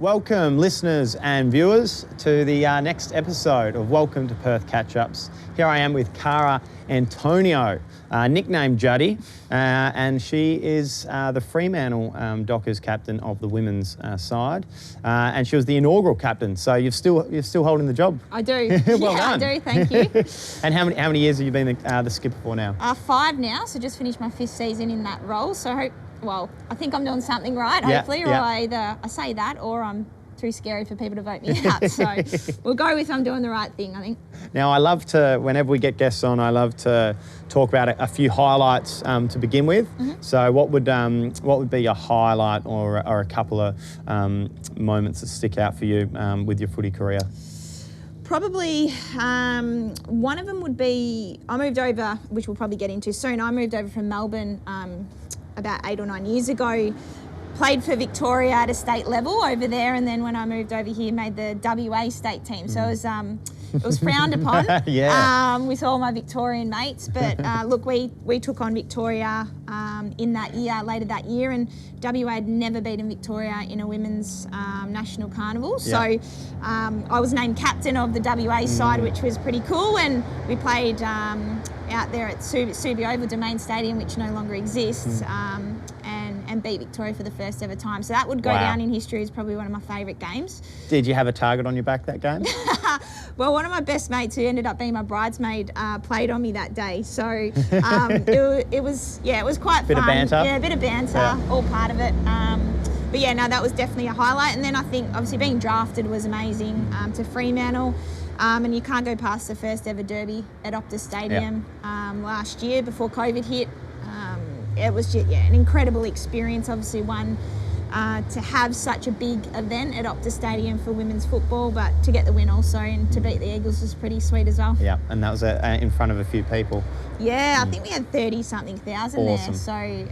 Welcome, listeners and viewers, to the next episode of Welcome to Perth Catch-Ups. Here I am with Cara Antonio, nicknamed Juddy, and she is the Fremantle Dockers captain of the women's side, and she was the inaugural captain. So you're still holding the job. I do. Well done. I do. Thank you. And how many years have you been the skipper for now? 5 now. So just finished my 5th season in that role. So I think I'm doing something right, hopefully, or I say that, or I'm too scary for people to vote me out. So we'll go with I'm doing the right thing, I think. Now, I love to, whenever we get guests on, I love to talk about a few highlights to begin with. Mm-hmm. So what would be a highlight or a couple of moments that stick out for you with your footy career? Probably one of them would be, I moved over, which we'll probably get into soon. I moved over from Melbourne about 8 or 9 years ago, played for Victoria at a state level over there, and then when I moved over here, made the WA state team. So it was frowned upon with all my Victorian mates. But look, we took on Victoria in that year, later that year, and WA had never beaten Victoria in a women's national carnival. So I was named captain of the WA side, which was pretty cool, and we played out there at Subi Oval Domain Stadium, which no longer exists, and beat Victoria for the first ever time. So that would go down in history as probably one of my favourite games. Did you have a target on your back that game? Well, one of my best mates, who ended up being my bridesmaid, played on me that day. So it was quite fun. Bit of banter? Yeah, a bit of banter, all part of it. But yeah, no, that was definitely a highlight. And then I think obviously being drafted was amazing to Fremantle. And you can't go past the first ever derby at Optus Stadium last year before COVID hit. It was just, an incredible experience, obviously one to have such a big event at Optus Stadium for women's football, but to get the win also and to beat the Eagles was pretty sweet as well. Yeah, and that was in front of a few people. Yeah, I think we had 30-something thousand there. So,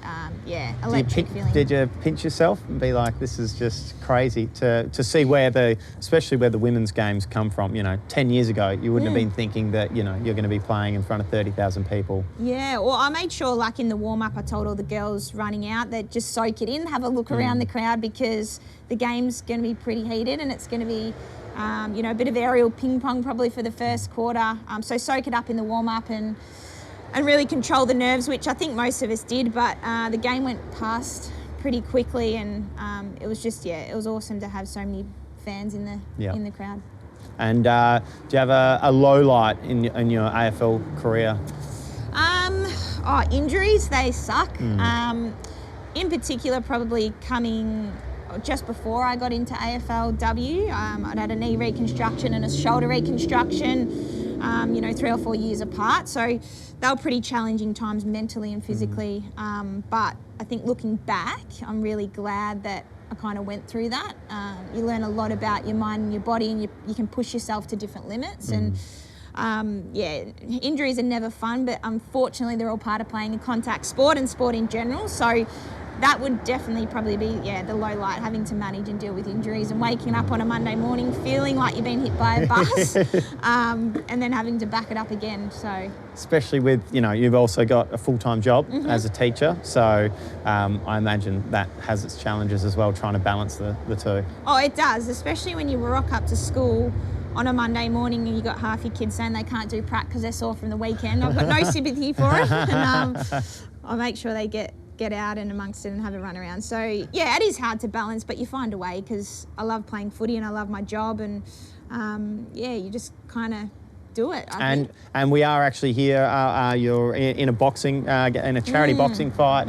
electric feeling. Did you pinch yourself and be like, this is just crazy to see especially where the women's games come from? 10 years ago, you wouldn't have been thinking that, you're going to be playing in front of 30,000 people. Yeah, well, I made sure, like in the warm-up, I told all the girls running out that just soak it in, have a look around the crowd, because the game's going to be pretty heated and it's going to be a bit of aerial ping pong probably for the first quarter. So soak it up in the warm-up and really control the nerves, which I think most of us did, but the game went past pretty quickly, and it was just, it was awesome to have so many fans in the crowd. And do you have a low light in your AFL career? Injuries, they suck. In particular, probably coming just before I got into AFLW, I'd had a knee reconstruction and a shoulder reconstruction, 3 or 4 years apart. So they were pretty challenging times mentally and physically. But I think looking back, I'm really glad that I kind of went through that. You learn a lot about your mind and your body, and you can push yourself to different limits. And injuries are never fun, but unfortunately they're all part of playing a contact sport and sport in general. So that would definitely probably be, the low light, having to manage and deal with injuries and waking up on a Monday morning feeling like you've been hit by a bus and then having to back it up again. So, especially with, you've also got a full-time job as a teacher. So I imagine that has its challenges as well, trying to balance the two. Oh, it does, especially when you rock up to school on a Monday morning and you got half your kids saying they can't do prac because they're sore from the weekend. I've got no sympathy for it. And I make sure they get out and amongst it and have a run around. So it is hard to balance, but you find a way, because I love playing footy and I love my job, and you just kind of do it. And we are actually here. You're in a boxing, in a charity boxing fight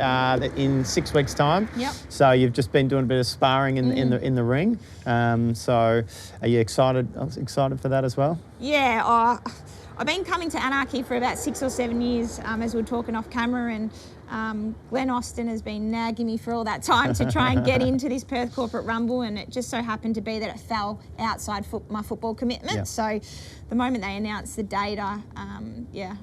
in 6 weeks' time. Yep. So you've just been doing a bit of sparring in the ring. So are you excited? I was excited for that as well. Yeah. I've been coming to Anarchy for about 6 or 7 years, as we were talking off camera, and Glenn Austin has been nagging me for all that time to try and get into this Perth Corporate Rumble, and it just so happened to be that it fell outside my football commitment. Yeah. So the moment they announced the date, I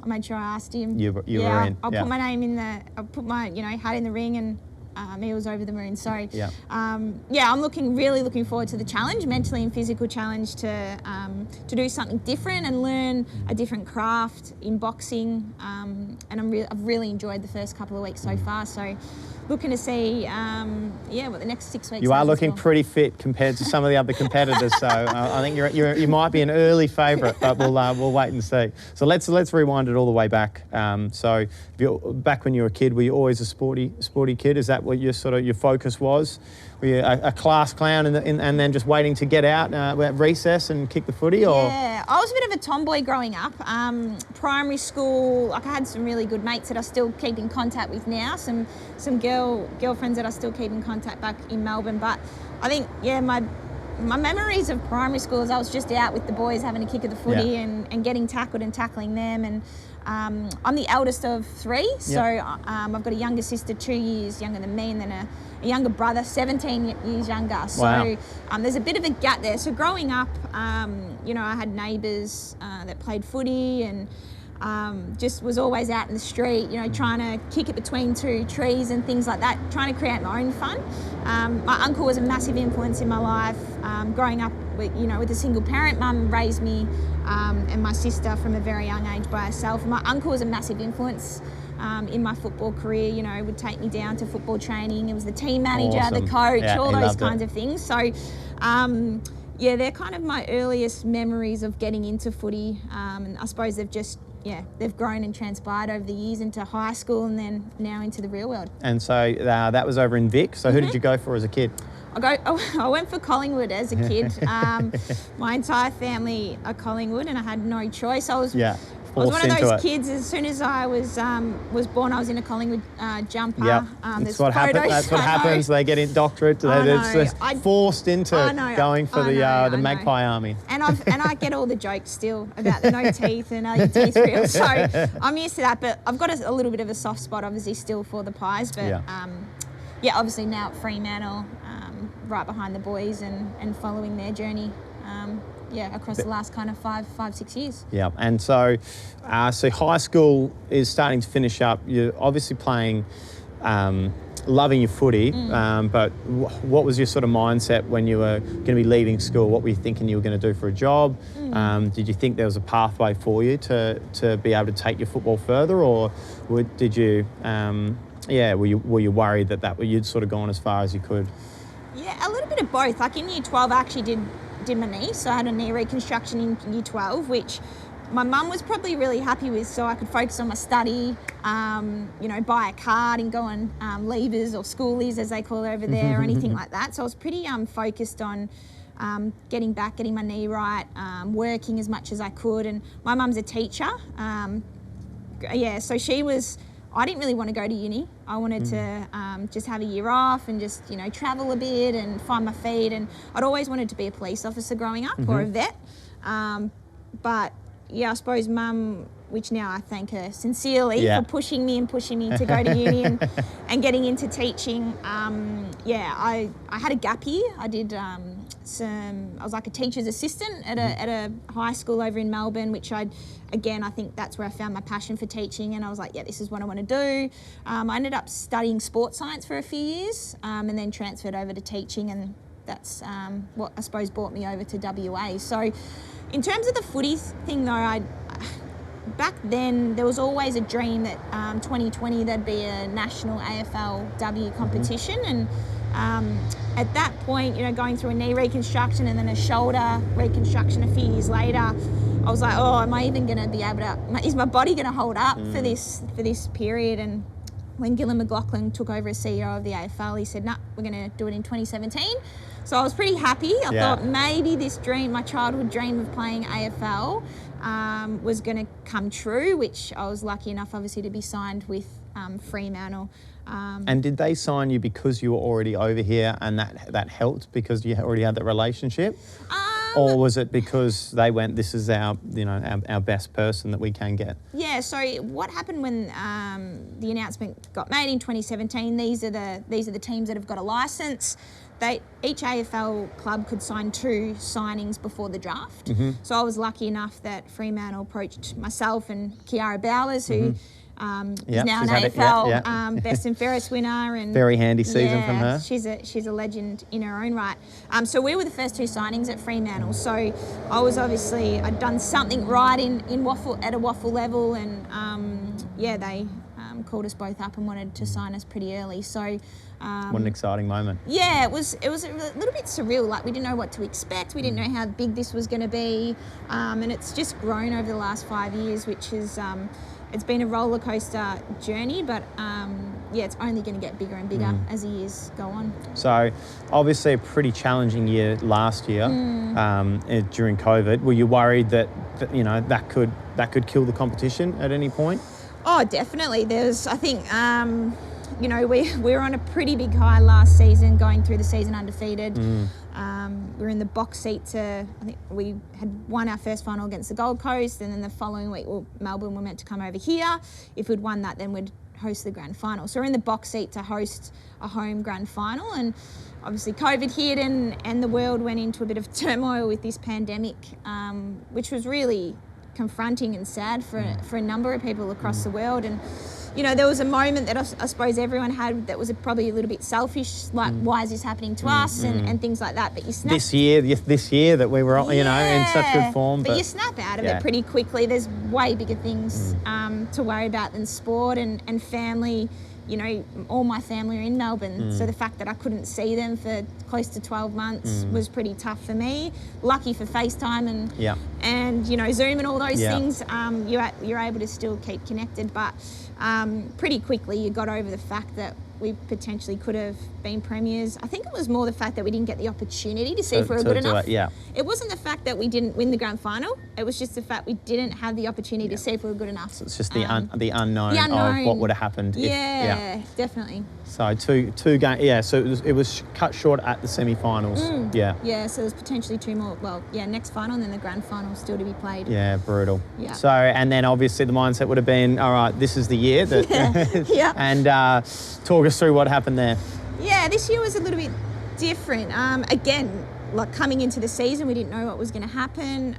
made sure I asked him. You were in. I'll put my name in I'll put my hat in the ring, and he was over the moon. So I'm really looking forward to the challenge, mentally and physical challenge, to do something different and learn a different craft in boxing. And I've really enjoyed the first couple of weeks so far. So looking to see, what the next 6 weeks. You are has looking as well. pretty fit compared to some of the other competitors, so I think you might be an early favourite, but we'll wait and see. So let's rewind it all the way back. So back when you were a kid, were you always a sporty kid? Is that what your focus was? Were you a class clown and then just waiting to get out at recess and kick the footy? Or? Yeah, I was a bit of a tomboy growing up. Primary school, I had some really good mates that I still keep in contact with now. Some girlfriends that I still keep in contact back in Melbourne. But I think, my memories of primary school is I was just out with the boys having a kick of the footy and getting tackled and tackling them. And I'm the eldest of 3, so I've got a younger sister 2 years younger than me, and then a younger brother 17 years younger. So there's a bit of a gap there. So growing up, I had neighbours that played footy and just was always out in the street, trying to kick it between 2 trees and things like that, trying to create my own fun. My uncle was a massive influence in my life. Growing up with a single parent, mum raised me and my sister from a very young age by herself. And my uncle was a massive influence in my football career, would take me down to football training. It was the team manager, the coach, all those kinds of things. So, they're kind of my earliest memories of getting into footy. And I suppose they've grown and transpired over the years into high school and then now into the real world. And so that was over in Vic. So who did you go for as a kid? I went for Collingwood as a kid. My entire family are Collingwood, and I had no choice. I was one of those kids. As soon as I was born, I was in a Collingwood jumper. That's what happens. That's what happens. They get in doctorate. They're forced into going for the Magpie Army. And I get all the jokes still about the no teeth and your teeth real. So I'm used to that. But I've got a little bit of a soft spot, obviously, still for the Pies. But obviously now at Fremantle, right behind the boys and following their journey. Across the last kind of 5-6 years. Yeah, and so high school is starting to finish up. You're obviously playing, loving your footy, but what was your sort of mindset when you were going to be leaving school? What were you thinking you were going to do for a job? Did you think there was a pathway for you to be able to take your football further, or did you, were you worried that you'd sort of gone as far as you could? Yeah, a little bit of both. Like in year 12, I actually did my knee, so I had a knee reconstruction in year 12, which my mum was probably really happy with, so I could focus on my study, buy a car, and go on levers or schoolies as they call it over there or anything like that. So I was pretty focused on getting my knee right, working as much as I could. And my mum's a teacher, so she was. I didn't really want to go to uni. I wanted to just have a year off and just, travel a bit and find my feet. And I'd always wanted to be a police officer growing up or a vet. But I suppose mum, which now I thank her sincerely for pushing me to go to uni and getting into teaching. I had a gap year. I did I was like a teacher's assistant at a high school over in Melbourne, which I think that's where I found my passion for teaching, and I was like, this is what I want to do. I ended up studying sports science for a few years and then transferred over to teaching, and that's what I suppose brought me over to WA. So in terms of the footy thing though, back then there was always a dream that 2020 there'd be a national AFLW competition, and at that point, going through a knee reconstruction and then a shoulder reconstruction a few years later, I was like, am I even going to be able to, is my body going to hold up for this period? And when Gillon McLachlan took over as CEO of the AFL, he said, we're going to do it in 2017. So I was pretty happy. I thought maybe this dream, my childhood dream of playing AFL, was going to come true, which I was lucky enough, obviously, to be signed with Fremantle. And did they sign you because you were already over here and that helped because you already had that relationship? Or was it because they went, this is our best person that we can get? Yeah, so what happened when the announcement got made in 2017, these are the teams that have got a licence. Each AFL club could sign 2 signings before the draft. So I was lucky enough that Fremantle approached myself and Kiara Bowers, who is now an AFL best and fairest winner, and very handy season from her. She's a legend in her own right. So we were the first 2 signings at Fremantle. So I was I'd done something right in Waffle at a Waffle level, and they called us both up and wanted to sign us pretty early. So. What an exciting moment. Yeah, it was a little bit surreal. Like, we didn't know what to expect. We didn't know how big this was going to be. And it's just grown over the last 5 years, which is, it's been a roller coaster journey, but it's only going to get bigger and bigger as the years go on. So obviously a pretty challenging year last year during COVID. Were you worried that that could kill the competition at any point? Oh, definitely. I think, we were on a pretty big high last season, going through the season undefeated. We were in the box seat I think we had won our first final against the Gold Coast, and then the following week, Melbourne were meant to come over here. If we'd won that, then we'd host the grand final. So we're in the box seat to host a home grand final, and obviously COVID hit and the world went into a bit of turmoil with this pandemic, which was really confronting and sad for a number of people across the world. And there was a moment that I suppose everyone had that was probably a little bit selfish, like why is this happening to us and things like that. But you snap this year that we were in such good form. But you snap out of it pretty quickly. There's way bigger things to worry about than sport and family. All my family are in Melbourne, so the fact that I couldn't see them for close to 12 months was pretty tough for me. Lucky for FaceTime and Zoom and all those things, you're able to still keep connected. But pretty quickly you got over the fact that we potentially could have been premiers. I think it was more the fact that we didn't get the opportunity to see if we were good enough. It wasn't the fact that we didn't win the grand final. It was just the fact we didn't have the opportunity to see if we were good enough. So it's just the unknown of what would have happened. Definitely. So two games. Yeah. So it was cut short at the semi-finals. Yeah. So there's potentially two more. Well, next final and then the grand final still to be played. Yeah, brutal. Yeah. So and then obviously the mindset would have been, all right, this is the year that. And talk us through what happened there. Yeah, this year was a little bit different. Again, like coming into the season, we didn't know what was going to happen.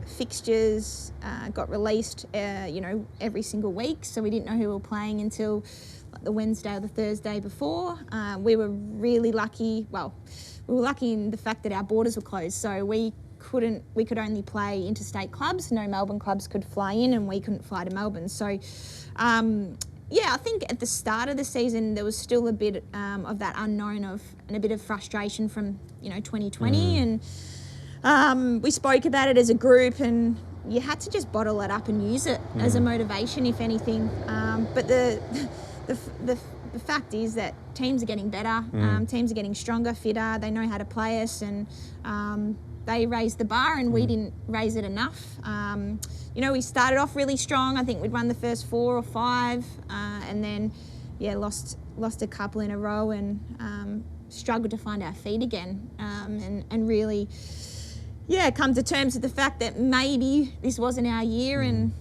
Fixtures got released, every single week, so we didn't know who we were playing until the Wednesday or the Thursday before. We were really lucky. Well, we were lucky in the fact that our borders were closed, so we could only play interstate clubs. No Melbourne clubs could fly in, and we couldn't fly to Melbourne. So. I think at the start of the season there was still a bit of that unknown and a bit of frustration from 2020, and we spoke about it as a group, and you had to just bottle it up and use it as a motivation, if anything. But the fact is that teams are getting better, teams are getting stronger, fitter. They know how to play us, and they raised the bar, and we didn't raise it enough. We started off really strong. I think we'd won the first 4 or 5, and then, lost a couple in a row, and struggled to find our feet again, and really, come to terms with the fact that maybe this wasn't our year, and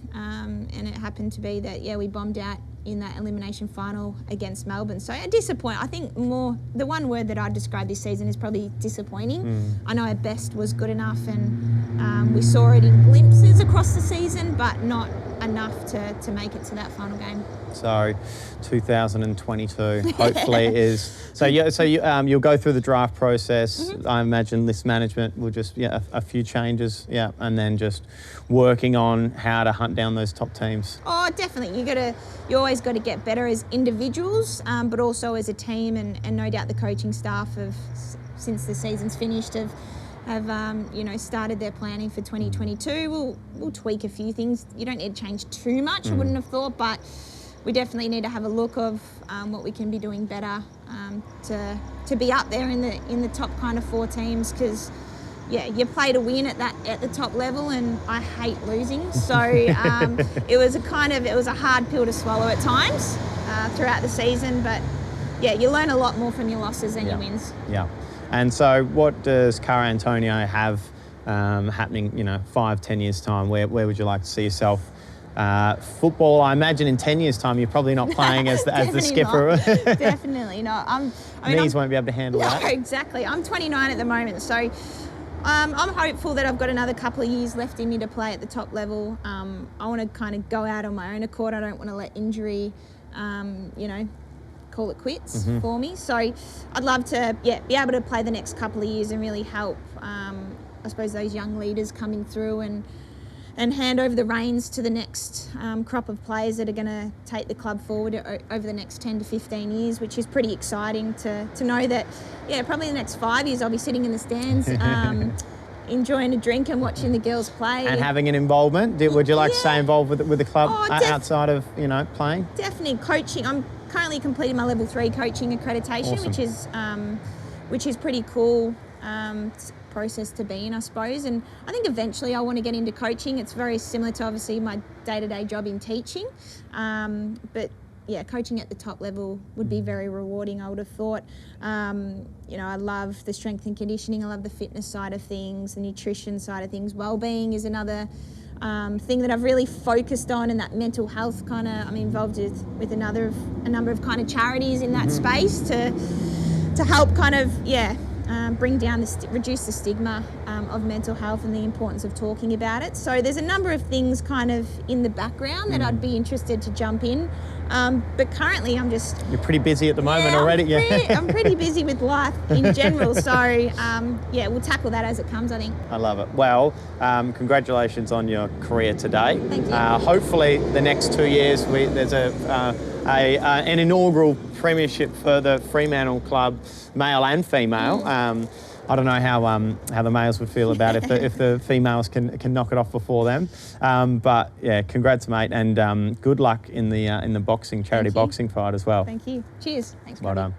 it happened to be that we bombed out in that elimination final against Melbourne. So disappointing. I think the one word that I'd describe this season is probably disappointing. I know our best was good enough, and we saw it in glimpses across the season, but not enough to make it to that final game. So 2022 hopefully is so you'll go through the draft process. I imagine list management will just a few changes, and then just working on how to hunt down those top teams. Oh, definitely. You always got to get better as individuals, but also as a team, and no doubt the coaching staff since the season's finished have started their planning for 2022. We'll tweak a few things. You don't need to change too much, I wouldn't have thought, but we definitely need to have a look of what we can be doing better to be up there in the top kind of 4 teams, because you play to win at the top level, and I hate losing. So it was a hard pill to swallow at times throughout the season, but you learn a lot more from your losses than your wins. Yeah. And so what does Cara Antonio have happening, 5-10 years time? Where would you like to see yourself? Football, I imagine in 10 years time you're probably not playing as the skipper. Definitely not. Knees won't be able to handle that. No, exactly. I'm 29 at the moment, so I'm hopeful that I've got another couple of years left in me to play at the top level. I want to kind of go out on my own accord. I don't want to let injury, call it quits for me. So I'd love to be able to play the next couple of years and really help, I suppose, those young leaders coming through and and hand over the reins to the next crop of players that are going to take the club forward over the next 10 to 15 years, which is pretty exciting to know that, probably the next 5 years I'll be sitting in the stands enjoying a drink and watching the girls play. And having an involvement. Would you like to stay involved with the club outside of, playing? Definitely. Coaching. I'm currently completing my level 3 coaching accreditation, Awesome. which is pretty cool. Process to be in, I suppose, and I think eventually I want to get into coaching. It's very similar to obviously my day-to-day job in teaching, but coaching at the top level would be very rewarding, I would have thought. I love the strength and conditioning, I love the fitness side of things, the nutrition side of things. Wellbeing is another thing that I've really focused on, and that mental health I'm involved with a number of kind of charities in that space to help bring down reduce the stigma of mental health and the importance of talking about it. So there's a number of things kind of in the background that I'd be interested to jump in. But currently You're pretty busy at the moment already. I'm pretty busy with life in general. So we'll tackle that as it comes, I think. I love it. Well, congratulations on your career today. Thank you. Hopefully the next 2 years there's an inaugural premiership for the Fremantle club, male and female. I don't know how the males would feel about if the females can knock it off before them. But congrats, mate, and good luck in the boxing charity boxing fight as well. Thank you. Cheers. Thanks. Well done.